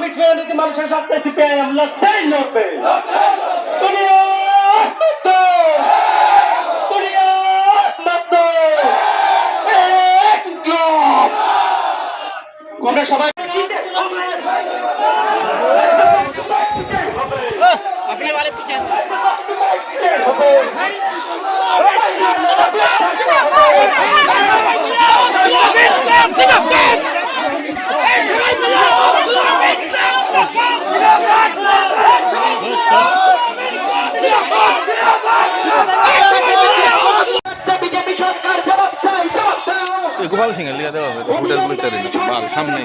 মিছিয়ে নীতি মানুষের সাথে সিপিআইএম লড়তেই লড়বে। আমরা সবাই अपने वाले पीछे গোপাল সিং এর লিখা দেওয়া হবে হোটেলগুলো ইত্যাদি বাল সামনে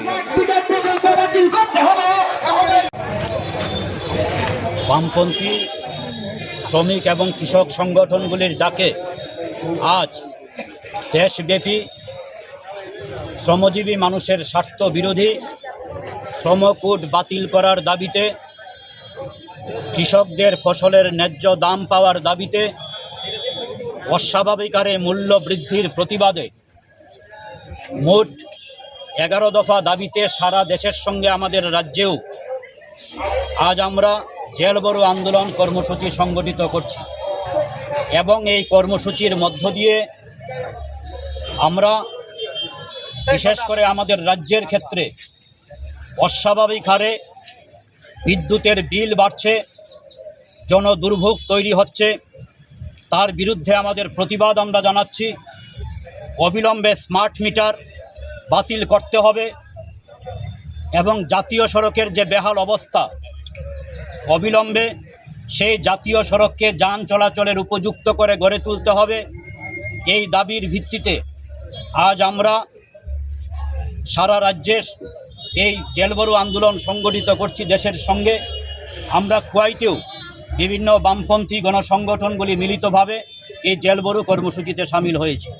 বামপন্থী শ্রমিক এবং কৃষক সংগঠনগুলির ডাকে আজ দেশব্যাপী শ্রমজীবী মানুষের স্বার্থ বিরোধী শ্রমকোড বাতিল করার দাবিতে, কৃষকদের ফসলের ন্যায্য দাম পাওয়ার দাবিতে, অস্বাভাবিক হারে মূল্য বৃদ্ধির প্রতিবাদে মোট 11 দফা দাবিতে সারা দেশের সঙ্গে আমাদের রাজ্যেও আজ আমরা জেলবড় আন্দোলন কর্মসূচি সংগঠিত করছি এবং এই কর্মসূচির মধ্য দিয়ে আমরা বিশেষ করে আমাদের রাজ্যের ক্ষেত্রে অস্বাভাবিক হারে বিদ্যুতের বিল বাড়ছে, জনদুর্ভোগ তৈরি হচ্ছে, তার বিরুদ্ধে আমাদের প্রতিবাদ আমরা জানাচ্ছি। অবিলম্বে স্মার্ট মিটার বাতিল করতে হবে এবং জাতীয় সড়কের যে বেহাল অবস্থা, অবিলম্বে সেই জাতীয় সড়ককে যান চলাচলের উপযুক্ত করে গড়ে তুলতে হবে। এই দাবির ভিত্তিতে আজ আমরা সারা রাজ্যে এই জেলবড় আন্দোলন সংগঠিত করছি দেশের সঙ্গে। আমরা খোয়াইতেও বিভিন্ন বামপন্থী গণসংগঠনগুলি মিলিতভাবে এই জেলবড় কর্মসূচিতে সামিল হয়েছে।